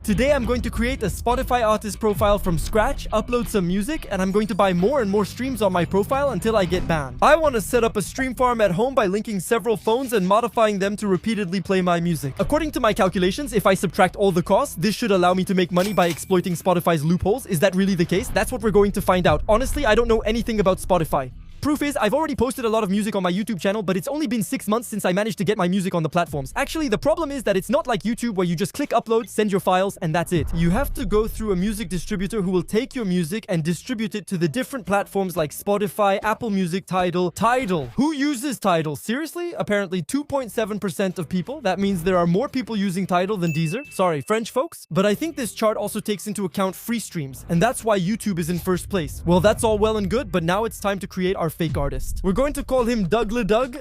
Today I'm going to create a Spotify artist profile from scratch, upload some music, and I'm going to buy more and more streams on my profile until I get banned. I want to set up a stream farm at home by linking several phones and modifying them to repeatedly play my music. According to my calculations, if I subtract all the costs, this should allow me to make money by exploiting Spotify's loopholes. Is that really the case? That's what we're going to find out. Honestly, I don't know anything about Spotify. Proof is, I've already posted a lot of music on my YouTube channel, but it's only been 6 months since I managed to get my music on the platforms. Actually, the problem is that it's not like YouTube where you just click upload, send your files, and that's it. You have to go through a music distributor who will take your music and distribute it to the different platforms like Spotify, Apple Music, Tidal. Who uses Tidal? Seriously? Apparently 2.7% of people. That means there are more people using Tidal than Deezer. Sorry, French folks. But I think this chart also takes into account free streams, and that's why YouTube is in first place. Well, that's all well and good, but now it's time to create our fake artist. We're going to call him Doug,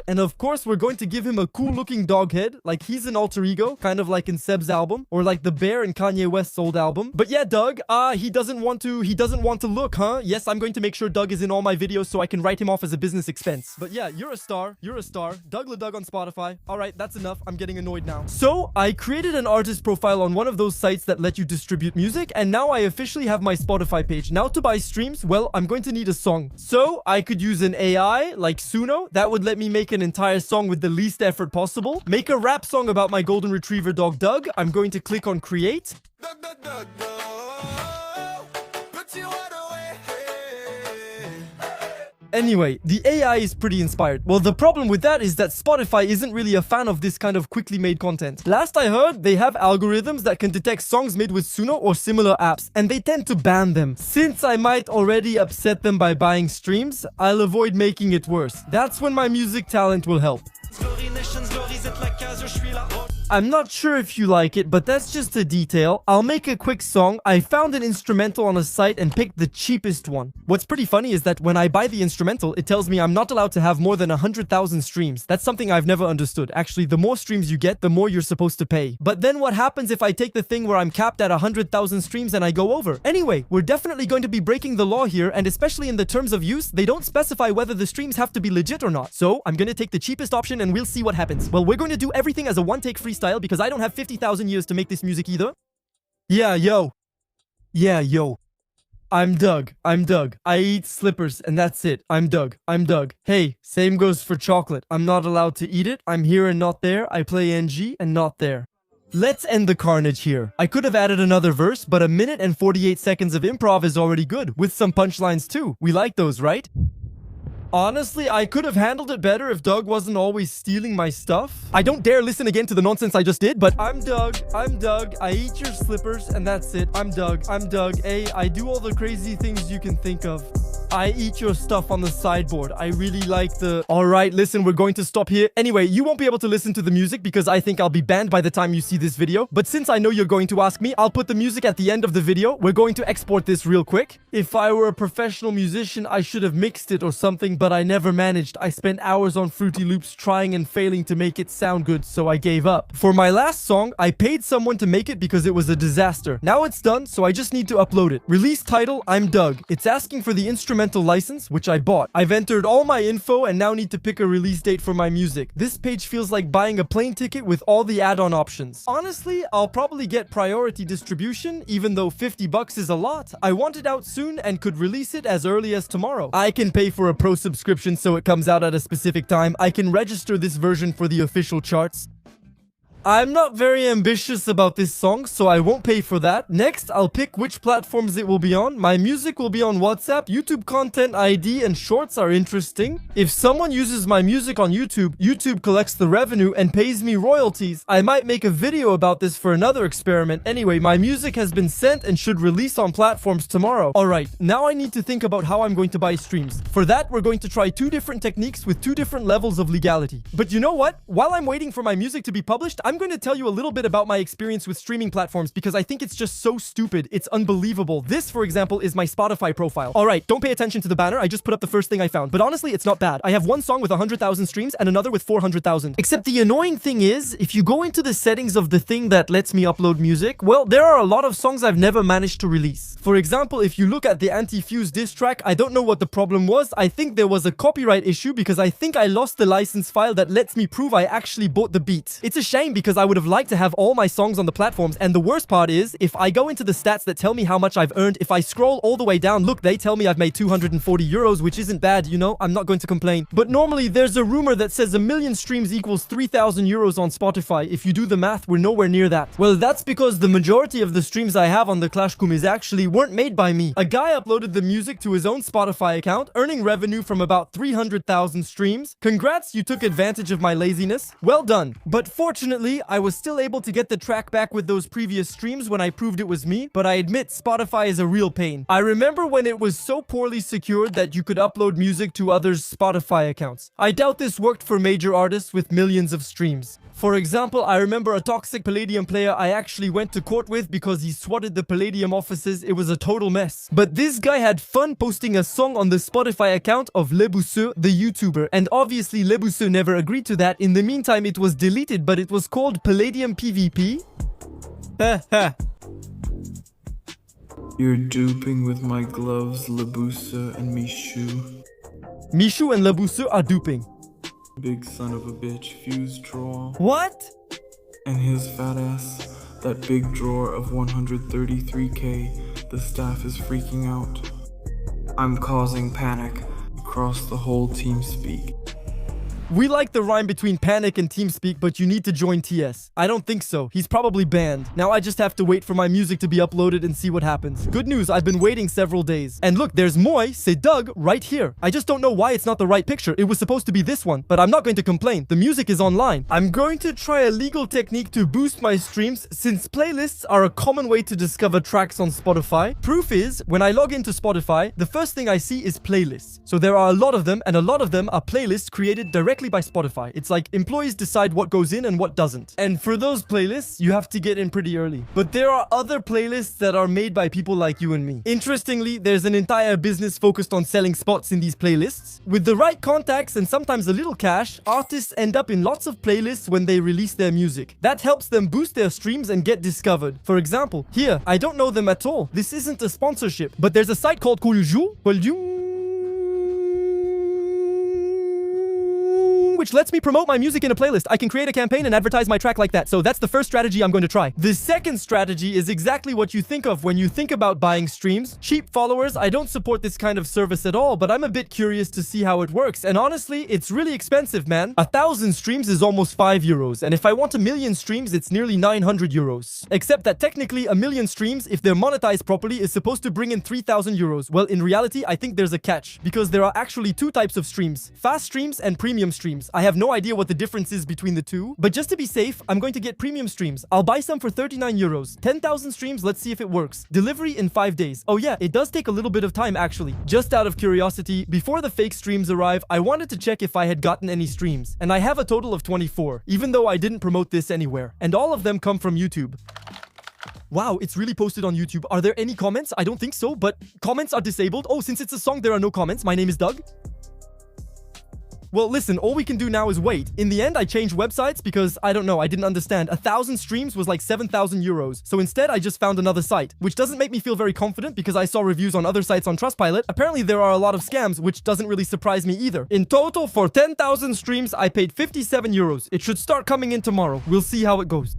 and of course we're going to give him a cool looking dog head, like he's an alter ego, kind of like in Seb's album, or like the bear in Kanye West's old album. But yeah, Doug, he doesn't want to look, huh? Yes, I'm going to make sure Doug is in all my videos so I can write him off as a business expense. But yeah, you're a star, Doug on Spotify. Alright, that's enough, I'm getting annoyed now. So, I created an artist profile on one of those sites that let you distribute music, and now I officially have my Spotify page. Now to buy streams, well, I'm going to need a song. So, I could use an AI, like Suno, that would let me make an entire song with the least effort possible. Make a rap song about my golden retriever dog Doug. I'm going to click on create. Anyway, the AI is pretty inspired. Well, the problem with that is that Spotify isn't really a fan of this kind of quickly made content. Last I heard, they have algorithms that can detect songs made with Suno or similar apps, and they tend to ban them. Since I might already upset them by buying streams, I'll avoid making it worse. That's when my music talent will help. I'm not sure if you like it, but that's just a detail. I'll make a quick song. I found an instrumental on a site and picked the cheapest one. What's pretty funny is that when I buy the instrumental, it tells me I'm not allowed to have more than 100,000 streams. That's something I've never understood. Actually, the more streams you get, the more you're supposed to pay. But then what happens if I take the thing where I'm capped at 100,000 streams and I go over? Anyway, we're definitely going to be breaking the law here, and especially in the terms of use, they don't specify whether the streams have to be legit or not. So I'm going to take the cheapest option and we'll see what happens. Well, we're going to do everything as a one-take freestyle because I don't have 50,000 years to make this music either. Yeah, yo. I'm Doug. I eat slippers and that's it. I'm Doug. Hey, same goes for chocolate. I'm not allowed to eat it. I'm here and not there. I play NG and not there. Let's end the carnage here. I could have added another verse, but 1 minute and 48 seconds of improv is already good, with some punchlines too. We like those, right? Honestly, I could have handled it better if Doug wasn't always stealing my stuff. I don't dare listen again to the nonsense I just did, but I'm Doug. I eat your slippers, and that's it. I'm Doug. I do all the crazy things you can think of. I eat your stuff on the sideboard. I really like the... Alright, listen, we're going to stop here. Anyway, you won't be able to listen to the music because I think I'll be banned by the time you see this video. But since I know you're going to ask me, I'll put the music at the end of the video. We're going to export this real quick. If I were a professional musician, I should have mixed it or something, but I never managed. I spent hours on Fruity Loops trying and failing to make it sound good, so I gave up. For my last song, I paid someone to make it because it was a disaster. Now it's done, so I just need to upload it. Release title, I'm Doug. It's asking for the instrumental license, which I bought. I've entered all my info and now need to pick a release date for my music. This page feels like buying a plane ticket with all the add-on options. Honestly, I'll probably get priority distribution, even though 50 bucks is a lot. I want it out soon and could release it as early as tomorrow. I can pay for a pro subscription so it comes out at a specific time. I can register this version for the official charts. I'm not very ambitious about this song, so I won't pay for that. Next, I'll pick which platforms it will be on. My music will be on WhatsApp, YouTube Content ID, and Shorts are interesting. If someone uses my music on YouTube, YouTube collects the revenue and pays me royalties. I might make a video about this for another experiment. Anyway, my music has been sent and should release on platforms tomorrow. Alright, now I need to think about how I'm going to buy streams. For that, we're going to try 2 different techniques with 2 different levels of legality. But you know what? While I'm waiting for my music to be published, I'm going to tell you a little bit about my experience with streaming platforms because I think it's just so stupid. It's unbelievable. This, for example, is my Spotify profile. Alright, don't pay attention to the banner. I just put up the first thing I found. But honestly, it's not bad. I have one song with 100,000 streams and another with 400,000. Except the annoying thing is, if you go into the settings of the thing that lets me upload music, well, there are a lot of songs I've never managed to release. For example, if you look at the Anti-Fuse diss track, I don't know what the problem was. I think there was a copyright issue because I think I lost the license file that lets me prove I actually bought the beat. It's a shame because I would have liked to have all my songs on the platforms, and the worst part is, if I go into the stats that tell me how much I've earned, if I scroll all the way down, look, they tell me I've made 240 euros, which isn't bad, you know, I'm not going to complain. But normally there's a rumor that says 1 million streams equals 3,000 euros on Spotify. If you do the math, we're nowhere near that. Well, that's because the majority of the streams I have on the Clash Kumiz actually weren't made by me. A guy uploaded the music to his own Spotify account, earning revenue from about 300,000 streams. Congrats, you took advantage of my laziness. Well done. But fortunately, I was still able to get the track back with those previous streams when I proved it was me, but I admit Spotify is a real pain. I remember when it was so poorly secured that you could upload music to others' Spotify accounts. I doubt this worked for major artists with millions of streams. For example, I remember a toxic Palladium player I actually went to court with because he swatted the Palladium offices. It was a total mess. But this guy had fun posting a song on the Spotify account of Lebousseux, the YouTuber, and obviously Lebousseux never agreed to that. In the meantime, it was deleted, but it was called Palladium PvP. You're duping with my gloves, Lebousseux and Michou. Michou and Lebousseux are duping. Big son of a bitch, fuse drawer. What? And his fat ass, that big drawer of 133k. The staff is freaking out. I'm causing panic across the whole TeamSpeak. We like the rhyme between Panic and TeamSpeak, but you need to join TS. I don't think so. He's probably banned. Now I just have to wait for my music to be uploaded and see what happens. Good news, I've been waiting several days. And look, there's Moi, c'est Doug, right here. I just don't know why it's not the right picture. It was supposed to be this one, but I'm not going to complain. The music is online. I'm going to try a legal technique to boost my streams since playlists are a common way to discover tracks on Spotify. Proof is, when I log into Spotify, the first thing I see is playlists. So there are a lot of them, and a lot of them are playlists created directly by Spotify. It's like employees decide what goes in and what doesn't. And for those playlists, you have to get in pretty early. But there are other playlists that are made by people like you and me. Interestingly, there's an entire business focused on selling spots in these playlists. With the right contacts and sometimes a little cash, artists end up in lots of playlists when they release their music. That helps them boost their streams and get discovered. For example, here, I don't know them at all. This isn't a sponsorship, but there's a site called Kolyuju, which lets me promote my music in a playlist. I can create a campaign and advertise my track like that. So that's the first strategy I'm going to try. The second strategy is exactly what you think of when you think about buying streams. Cheap followers. I don't support this kind of service at all, but I'm a bit curious to see how it works. And honestly, it's really expensive, man. 1,000 streams is almost 5 euros. And if I want 1 million streams, it's nearly 900 euros. Except that technically 1 million streams, if they're monetized properly, is supposed to bring in 3,000 euros. Well, in reality, I think there's a catch because there are actually two types of streams: fast streams and premium streams. I have no idea what the difference is between the two, but just to be safe, I'm going to get premium streams. I'll buy some for 39 euros. 10,000 streams, let's see if it works. Delivery in 5 days. Oh yeah, it does take a little bit of time actually. Just out of curiosity, before the fake streams arrive, I wanted to check if I had gotten any streams, and I have a total of 24, even though I didn't promote this anywhere. And all of them come from YouTube. Wow, it's really posted on YouTube. Are there any comments? I don't think so, but comments are disabled. Oh, since it's a song, there are no comments. My name is Doug. Well, listen, all we can do now is wait. In the end, I changed websites because, I don't know, I didn't understand. 1,000 streams was like 7,000 euros. So instead, I just found another site, which doesn't make me feel very confident because I saw reviews on other sites on Trustpilot. Apparently, there are a lot of scams, which doesn't really surprise me either. In total, for 10,000 streams, I paid 57 euros. It should start coming in tomorrow. We'll see how it goes.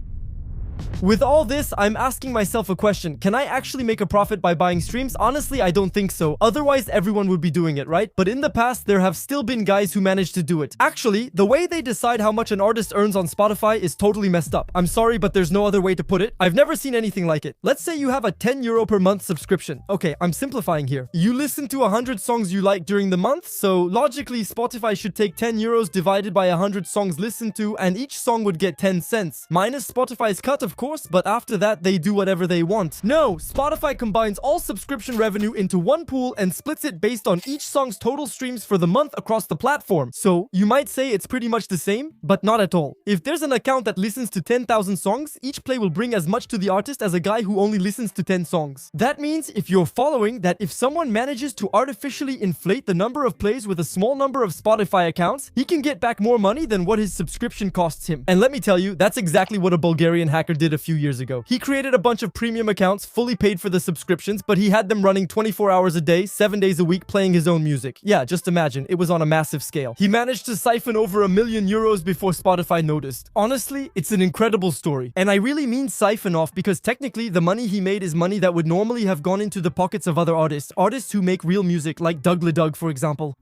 With all this, I'm asking myself a question. Can I actually make a profit by buying streams? Honestly, I don't think so. Otherwise, everyone would be doing it, right? But in the past, there have still been guys who managed to do it. Actually, the way they decide how much an artist earns on Spotify is totally messed up. I'm sorry, but there's no other way to put it. I've never seen anything like it. Let's say you have a 10 euro per month subscription. Okay, I'm simplifying here. You listen to 100 songs you like during the month, so logically, Spotify should take 10 euros divided by 100 songs listened to, and each song would get 10 cents. Minus Spotify's cut, of course, but after that, they do whatever they want. No, Spotify combines all subscription revenue into one pool and splits it based on each song's total streams for the month across the platform. So, you might say it's pretty much the same, but not at all. If there's an account that listens to 10,000 songs, each play will bring as much to the artist as a guy who only listens to 10 songs. That means if you're following that if someone manages to artificially inflate the number of plays with a small number of Spotify accounts, he can get back more money than what his subscription costs him. And let me tell you, that's exactly what a Bulgarian hacker did a few years ago. He created a bunch of premium accounts, fully paid for the subscriptions, but he had them running 24 hours a day, 7 days a week, playing his own music. Yeah, just imagine, it was on a massive scale. He managed to siphon over €1 million before Spotify noticed. Honestly, it's an incredible story. And I really mean siphon off because technically the money he made is money that would normally have gone into the pockets of other artists who make real music, like Doug LeDoug, for example.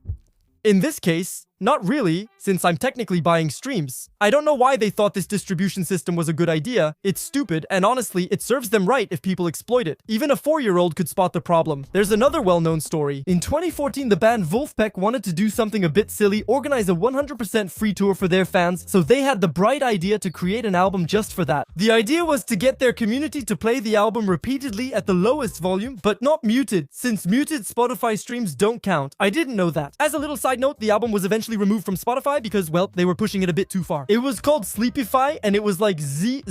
In this case, not really, since I'm technically buying streams. I don't know why they thought this distribution system was a good idea. It's stupid, and honestly, it serves them right if people exploit it. Even a 4-year-old could spot the problem. There's another well-known story. In 2014, the band Wolfpack wanted to do something a bit silly, organize a 100% free tour for their fans, so they had the bright idea to create an album just for that. The idea was to get their community to play the album repeatedly at the lowest volume, but not muted, since muted Spotify streams don't count. I didn't know that. As a little side note, the album was eventually removed from Spotify because, well, they were pushing it a bit too far. It was called Sleepify, and it was like Z.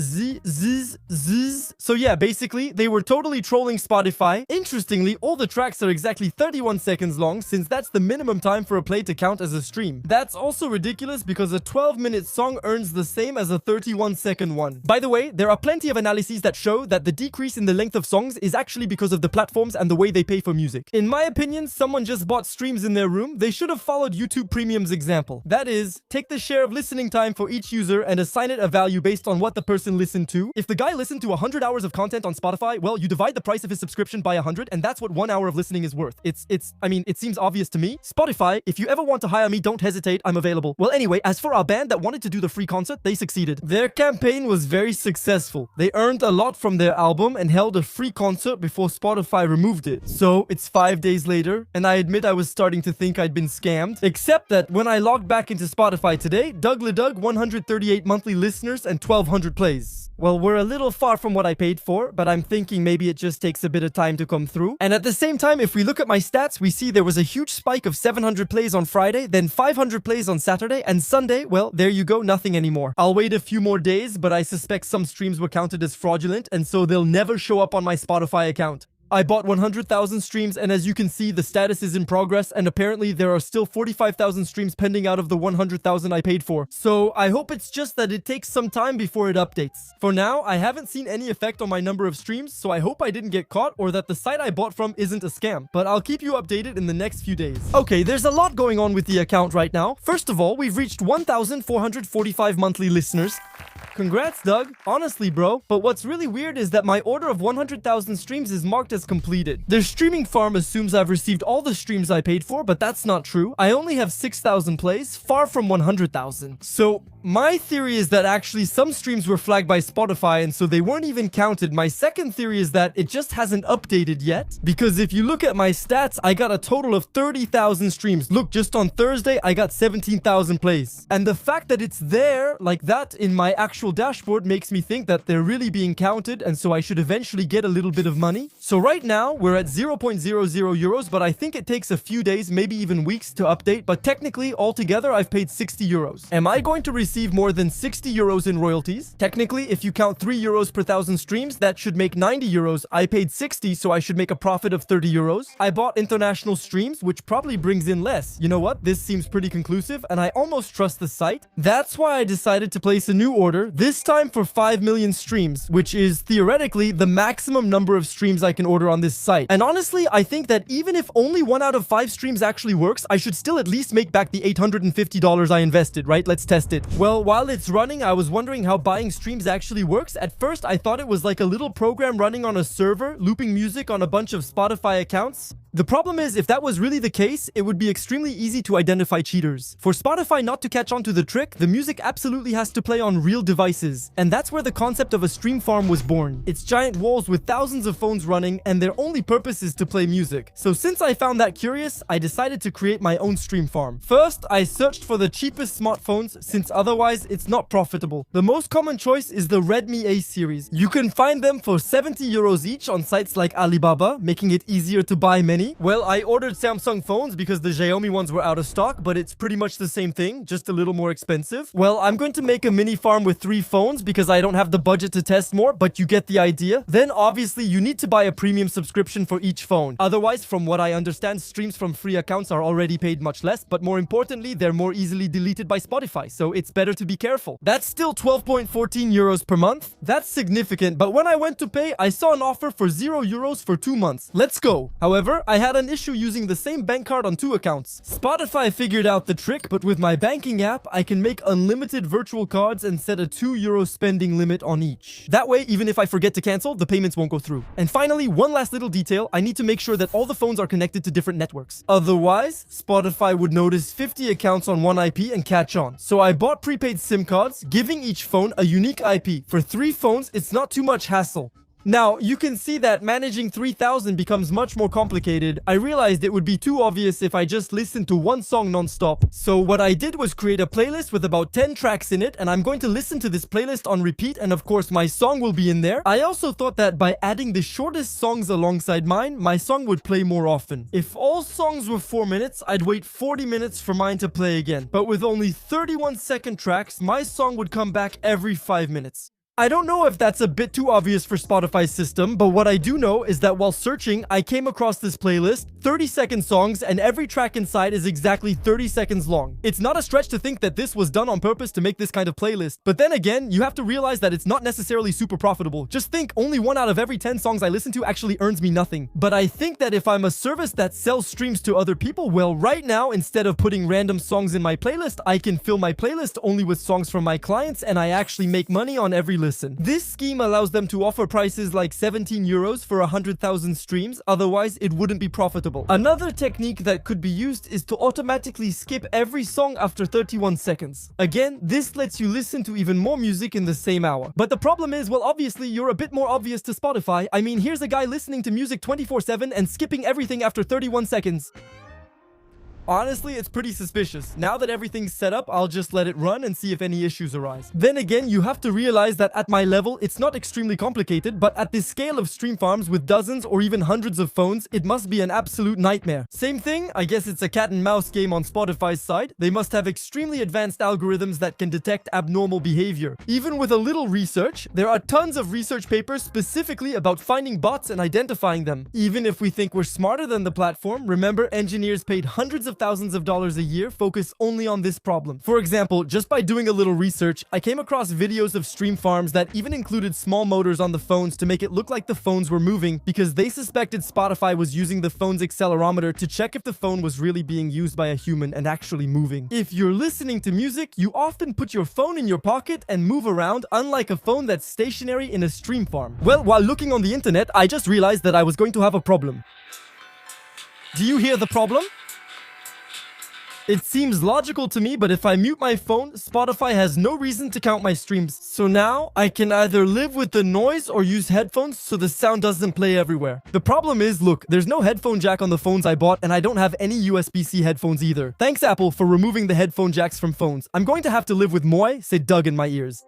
So yeah, basically, they were totally trolling Spotify. Interestingly, all the tracks are exactly 31 seconds long, since that's the minimum time for a play to count as a stream. That's also ridiculous because a 12-minute song earns the same as a 31-second one. By the way, there are plenty of analyses that show that the decrease in the length of songs is actually because of the platforms and the way they pay for music. In my opinion, someone just bought streams in their room. They should have followed YouTube Premium's example. That is, take the share of listening time for each user and assign it a value based on what the person listened to. If the guy listened to 100 hours of content on Spotify, well, you divide the price of his subscription by 100, and that's what 1 hour of listening is worth. I mean, it seems obvious to me. Spotify, if you ever want to hire me, don't hesitate, I'm available. Well, anyway, as for our band that wanted to do the free concert, they succeeded. Their campaign was very successful. They earned a lot from their album and held a free concert before Spotify removed it. So, it's 5 days later, and I admit I was starting to think I'd been scammed. Except that when I logged back into Spotify today, Doug LeDoug, 138 monthly listeners and 1,200 plays. Well, we're a little far from what I paid for, but I'm thinking maybe it just takes a bit of time to come through. And at the same time, if we look at my stats, we see there was a huge spike of 700 plays on Friday, then 500 plays on Saturday, and Sunday, well, there you go, nothing anymore. I'll wait a few more days, but I suspect some streams were counted as fraudulent, and so they'll never show up on my Spotify account. I bought 100,000 streams, and as you can see, the status is in progress, and apparently there are still 45,000 streams pending out of the 100,000 I paid for. So I hope it's just that it takes some time before it updates. For now, I haven't seen any effect on my number of streams, so I hope I didn't get caught or that the site I bought from isn't a scam. But I'll keep you updated in the next few days. Okay, there's a lot going on with the account right now. First of all, we've reached 1,445 monthly listeners. Congrats, Doug. Honestly, bro. But what's really weird is that my order of 100,000 streams is marked as completed. Their streaming farm assumes I've received all the streams I paid for, but that's not true. I only have 6,000 plays, far from 100,000. So, my theory is that actually some streams were flagged by Spotify and so they weren't even counted. My second theory is that it just hasn't updated yet. Because if you look at my stats, I got a total of 30,000 streams. Look, just on Thursday, I got 17,000 plays. And the fact that it's there like that in my actual dashboard makes me think that they're really being counted, and so I should eventually get a little bit of money. So right now, we're at 0.00 euros, but I think it takes a few days, maybe even weeks to update, but technically, altogether, I've paid 60 euros. Am I going to receive more than 60 euros in royalties? Technically, if you count 3 euros per 1,000 streams, that should make 90 euros. I paid 60, so I should make a profit of 30 euros. I bought international streams, which probably brings in less. You know what? This seems pretty conclusive, and I almost trust the site. That's why I decided to place a new order, this time for 5 million streams, which is theoretically the maximum number of streams I can order on this site. And honestly, I think that even if only 1 out of 5 streams actually works, I should still at least make back the $850 I invested, right? Let's test it. Well, while it's running, I was wondering how buying streams actually works. At first, I thought it was like a little program running on a server, looping music on a bunch of Spotify accounts. The problem is, if that was really the case, it would be extremely easy to identify cheaters. For Spotify not to catch on to the trick, the music absolutely has to play on real devices. And that's where the concept of a stream farm was born. It's giant walls with thousands of phones running, and their only purpose is to play music. So since I found that curious, I decided to create my own stream farm. First, I searched for the cheapest smartphones, since otherwise it's not profitable. The most common choice is the Redmi A series. You can find them for 70 euros each on sites like Alibaba, making it easier to buy many. me? Well, I ordered Samsung phones because the Xiaomi ones were out of stock, but it's pretty much the same thing, just a little more expensive. Well, I'm going to make a mini farm with 3 phones because I don't have the budget to test more, but you get the idea. Then obviously you need to buy a premium subscription for each phone. Otherwise, from what I understand, streams from free accounts are already paid much less, but more importantly, they're more easily deleted by Spotify, so it's better to be careful. That's still 12.14 euros per month. That's significant, but when I went to pay, I saw an offer for 0 euros for 2 months. Let's go. However, I had an issue using the same bank card on 2 accounts. Spotify figured out the trick, but with my banking app, I can make unlimited virtual cards and set a 2 euro spending limit on each. That way, even if I forget to cancel, the payments won't go through. And finally, one last little detail, I need to make sure that all the phones are connected to different networks. Otherwise, Spotify would notice 50 accounts on one IP and catch on. So I bought prepaid SIM cards, giving each phone a unique IP. For 3 phones, it's not too much hassle. Now, you can see that managing 3000 becomes much more complicated. I realized it would be too obvious if I just listened to one song non-stop. So what I did was create a playlist with about 10 tracks in it, and I'm going to listen to this playlist on repeat, and of course my song will be in there. I also thought that by adding the shortest songs alongside mine, my song would play more often. If all songs were 4 minutes, I'd wait 40 minutes for mine to play again. But with only 31-second tracks, my song would come back every 5 minutes. I don't know if that's a bit too obvious for Spotify's system, but what I do know is that while searching, I came across this playlist, 30-second songs, and every track inside is exactly 30 seconds long. It's not a stretch to think that this was done on purpose to make this kind of playlist. But then again, you have to realize that it's not necessarily super profitable. Just think, only 1 out of every 10 songs I listen to actually earns me nothing. But I think that if I'm a service that sells streams to other people, well, right now, instead of putting random songs in my playlist, I can fill my playlist only with songs from my clients, and I actually make money on every listen. This scheme allows them to offer prices like 17 euros for 100,000 streams, otherwise it wouldn't be profitable. Another technique that could be used is to automatically skip every song after 31 seconds. Again, this lets you listen to even more music in the same hour. But the problem is, well, obviously you're a bit more obvious to Spotify. I mean, here's a guy listening to music 24/7 and skipping everything after 31 seconds. Honestly, it's pretty suspicious. Now that everything's set up, I'll just let it run and see if any issues arise. Then again, you have to realize that at my level, it's not extremely complicated, but at this scale of stream farms with dozens or even hundreds of phones, it must be an absolute nightmare. Same thing, I guess it's a cat and mouse game on Spotify's side. They must have extremely advanced algorithms that can detect abnormal behavior. Even with a little research, there are tons of research papers specifically about finding bots and identifying them. Even if we think we're smarter than the platform, remember, engineers paid hundreds of thousands of dollars a year focus only on this problem. For example, just by doing a little research, I came across videos of stream farms that even included small motors on the phones to make it look like the phones were moving because they suspected Spotify was using the phone's accelerometer to check if the phone was really being used by a human and actually moving. If you're listening to music, you often put your phone in your pocket and move around, unlike a phone that's stationary in a stream farm. Well, while looking on the internet, I just realized that I was going to have a problem. Do you hear the problem? It seems logical to me, but if I mute my phone, Spotify has no reason to count my streams. So now, I can either live with the noise or use headphones so the sound doesn't play everywhere. The problem is, look, there's no headphone jack on the phones I bought, and I don't have any USB-C headphones either. Thanks, Apple, for removing the headphone jacks from phones. I'm going to have to live with Moi, c'est Doug in my ears.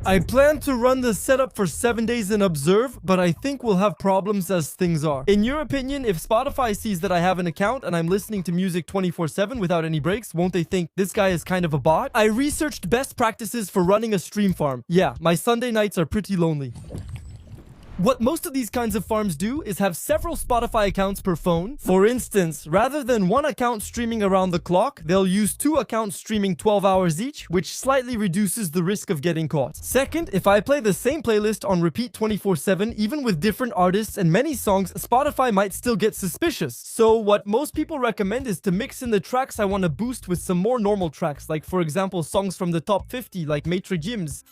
I plan to run the setup for 7 days and observe, but I think we'll have problems as things are. In your opinion, if Spotify sees that I have an account and I'm listening to music 24/7 without any breaks, won't they think this guy is kind of a bot? I researched best practices for running a stream farm. Yeah, my Sunday nights are pretty lonely. What most of these kinds of farms do is have several Spotify accounts per phone. For instance, rather than one account streaming around the clock, they'll use 2 accounts streaming 12 hours each, which slightly reduces the risk of getting caught. Second, if I play the same playlist on repeat 24/7, even with different artists and many songs, Spotify might still get suspicious. So what most people recommend is to mix in the tracks I want to boost with some more normal tracks, like for example songs from the top 50 like Maitre Jim's.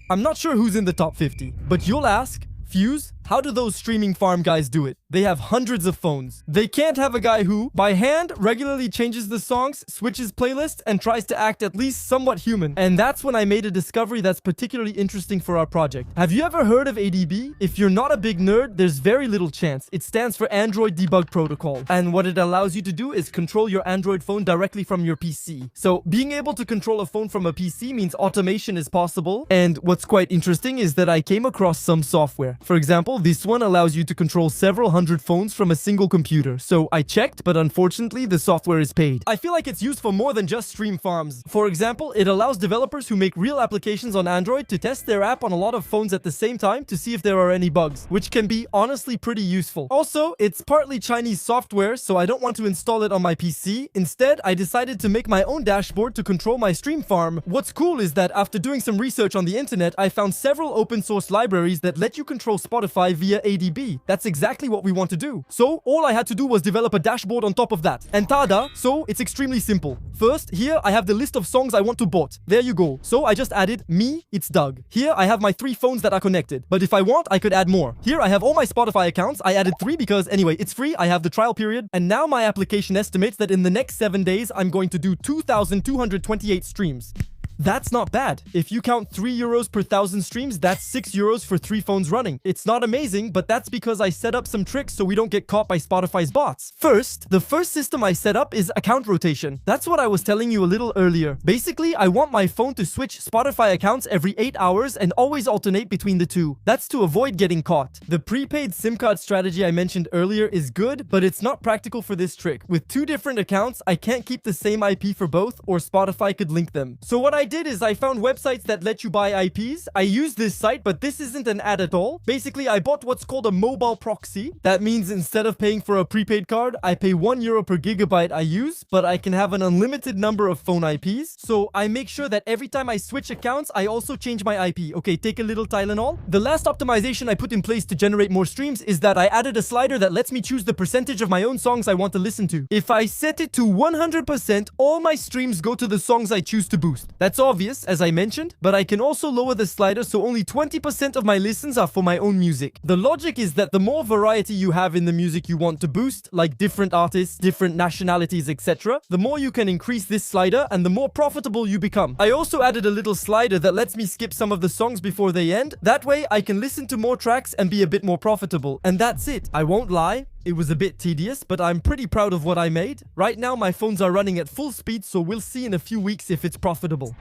I'm not sure who's in the top 50, but you'll ask, Fuse, how do those streaming farm guys do it? They have hundreds of phones. They can't have a guy who, by hand, regularly changes the songs, switches playlists, and tries to act at least somewhat human. And that's when I made a discovery that's particularly interesting for our project. Have you ever heard of ADB? If you're not a big nerd, there's very little chance. It stands for Android Debug Protocol. And what it allows you to do is control your Android phone directly from your PC. So being able to control a phone from a PC means automation is possible. And what's quite interesting is that I came across some software. For example, this one allows you to control several 100 phones from a single computer. So I checked, but unfortunately the software is paid. I feel like it's used for more than just stream farms. For example, it allows developers who make real applications on Android to test their app on a lot of phones at the same time to see if there are any bugs, which can be honestly pretty useful. Also, it's partly Chinese software, so I don't want to install it on my PC. Instead, I decided to make my own dashboard to control my stream farm. What's cool is that after doing some research on the internet, I found several open source libraries that let you control Spotify via ADB. That's exactly what we want to do. So all I had to do was develop a dashboard on top of that. And tada, so it's extremely simple. First, here I have the list of songs I want to bot. There you go. So I just added me, it's Doug. Here I have my 3 phones that are connected. But if I want, I could add more. Here I have all my Spotify accounts. I added 3 because anyway, it's free. I have the trial period. And now my application estimates that in the next 7 days, I'm going to do 2,228 streams. That's not bad. If you count 3 euros per 1,000 streams, that's 6 euros for 3 phones running. It's not amazing, but that's because I set up some tricks so we don't get caught by Spotify's bots. First, the first system I set up is account rotation. That's what I was telling you a little earlier. Basically, I want my phone to switch Spotify accounts every 8 hours and always alternate between the two. That's to avoid getting caught. The prepaid SIM card strategy I mentioned earlier is good, but it's not practical for this trick. With 2 different accounts, I can't keep the same IP for both, or Spotify could link them. So what I did is I found websites that let you buy IPs. I used this site, but this isn't an ad at all. Basically, I bought what's called a mobile proxy. That means instead of paying for a prepaid card, I pay 1 euro per gigabyte I use, but I can have an unlimited number of phone IPs. So I make sure that every time I switch accounts, I also change my IP. Okay, take a little Tylenol. The last optimization I put in place to generate more streams is that I added a slider that lets me choose the percentage of my own songs I want to listen to. If I set it to 100%, all my streams go to the songs I choose to boost. That's obvious, as I mentioned, but I can also lower the slider so only 20% of my listens are for my own music. The logic is that the more variety you have in the music you want to boost, like different artists, different nationalities, etc., the more you can increase this slider and the more profitable you become. I also added a little slider that lets me skip some of the songs before they end. That way I can listen to more tracks and be a bit more profitable. And that's it. I won't lie. It was a bit tedious, but I'm pretty proud of what I made. Right now my phones are running at full speed, so we'll see in a few weeks if it's profitable.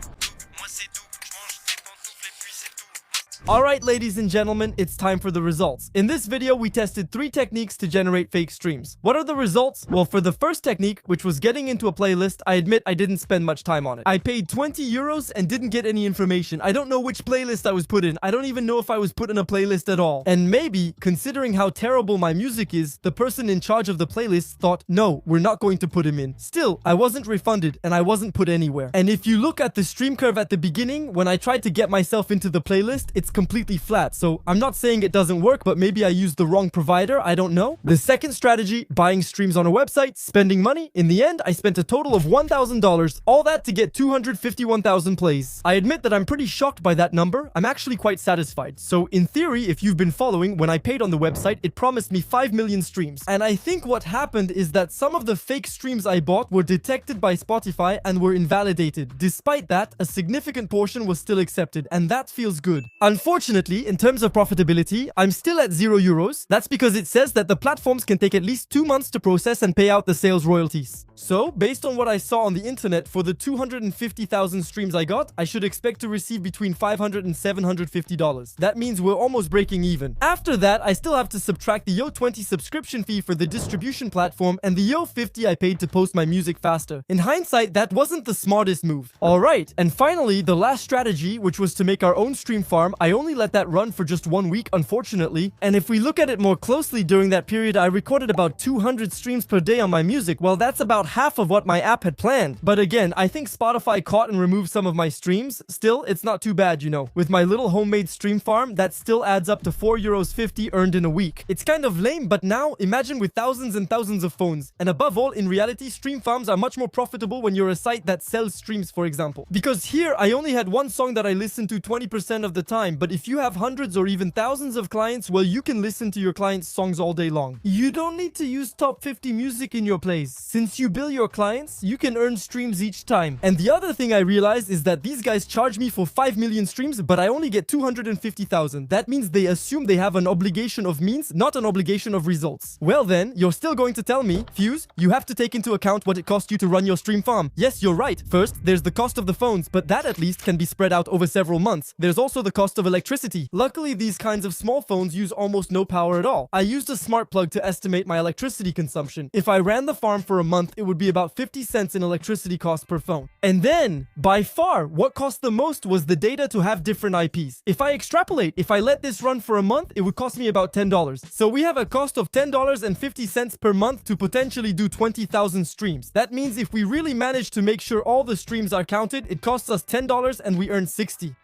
Alright, ladies and gentlemen, it's time for the results. In this video, we tested 3 techniques to generate fake streams. What are the results? Well, for the first technique, which was getting into a playlist, I admit I didn't spend much time on it. I paid 20 euros and didn't get any information. I don't know which playlist I was put in. I don't even know if I was put in a playlist at all. And maybe, considering how terrible my music is, the person in charge of the playlist thought, no, we're not going to put him in. Still, I wasn't refunded and I wasn't put anywhere. And if you look at the stream curve at the beginning, when I tried to get myself into the playlist, it's completely flat. So I'm not saying it doesn't work, but maybe I used the wrong provider. I don't know. The second strategy, buying streams on a website, spending money. In the end, I spent a total of $1,000. All that to get 251,000 plays. I admit that I'm pretty shocked by that number. I'm actually quite satisfied. So in theory, if you've been following, when I paid on the website, it promised me 5 million streams. And I think what happened is that some of the fake streams I bought were detected by Spotify and were invalidated. Despite that, a significant portion was still accepted, and that feels good. Unfortunately, in terms of profitability, I'm still at 0 euros. That's because it says that the platforms can take at least 2 months to process and pay out the sales royalties. So, based on what I saw on the internet, for the 250,000 streams I got, I should expect to receive between $500 and $750. That means we're almost breaking even. After that, I still have to subtract the Yo 20 subscription fee for the distribution platform and the Yo 50 I paid to post my music faster. In hindsight, that wasn't the smartest move. Alright, and finally, the last strategy, which was to make our own stream farm, I only let that run for just 1 week, unfortunately. And if we look at it more closely, during that period, I recorded about 200 streams per day on my music. Well, that's about half of what my app had planned. But again, I think Spotify caught and removed some of my streams. Still, it's not too bad, you know. With my little homemade stream farm, that still adds up to 4.50 euros earned in a week. It's kind of lame, but now imagine with thousands and thousands of phones. And above all, in reality, stream farms are much more profitable when you're a site that sells streams, for example. Because here, I only had one song that I listened to 20% of the time, but if you have hundreds or even thousands of clients, well, you can listen to your clients' songs all day long. You don't need to use top 50 music in your plays. Since you bill your clients, you can earn streams each time. And the other thing I realized is that these guys charge me for 5 million streams, but I only get 250,000. That means they assume they have an obligation of means, not an obligation of results. Well then, you're still going to tell me, Fuse, you have to take into account what it costs you to run your stream farm. Yes, you're right. First, there's the cost of the phones, but that at least can be spread out over several months. There's also the cost of electricity. Luckily, these kinds of small phones use almost no power at all. I used a smart plug to estimate my electricity consumption. If I ran the farm for a month, it would be about 50 cents in electricity cost per phone. And then, by far, what cost the most was the data to have different IPs. If I extrapolate, if I let this run for a month, it would cost me about $10. So we have a cost of $10.50 per month to potentially do 20,000 streams. That means if we really manage to make sure all the streams are counted, it costs us $10 and we earn 60.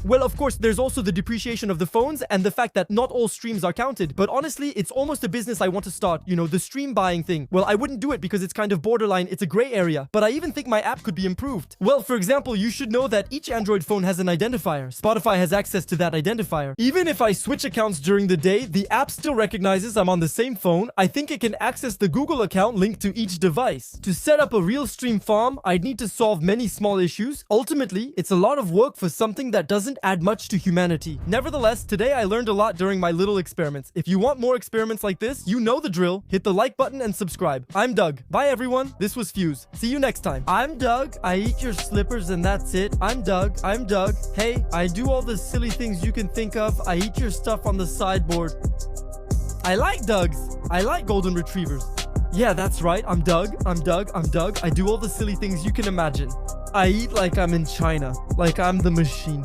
Well, of course, there's also the depreciation of the phones and the fact that not all streams are counted. But honestly, it's almost a business I want to start. You know, the stream buying thing. Well, I wouldn't do it because it's kind of borderline. It's a gray area. But I even think my app could be improved. Well, for example, you should know that each Android phone has an identifier. Spotify has access to that identifier. Even if I switch accounts during the day, the app still recognizes I'm on the same phone. I think it can access the Google account linked to each device. To set up a real stream farm, I'd need to solve many small issues. Ultimately, it's a lot of work for something that doesn't add much to humanity. Nevertheless, today I learned a lot during my little experiments. If you want more experiments like this, you know the drill. Hit the like button and subscribe. I'm Doug. Bye everyone. This was Fuse. See you next time. I'm Doug. I eat your slippers and that's it. I'm Doug. I'm Doug. Hey, I do all the silly things you can think of. I eat your stuff on the sideboard. I like Dougs. I like golden retrievers. Yeah, that's right. I'm Doug. I'm Doug. I'm Doug. I do all the silly things you can imagine. I eat like I'm in China. Like I'm the machine.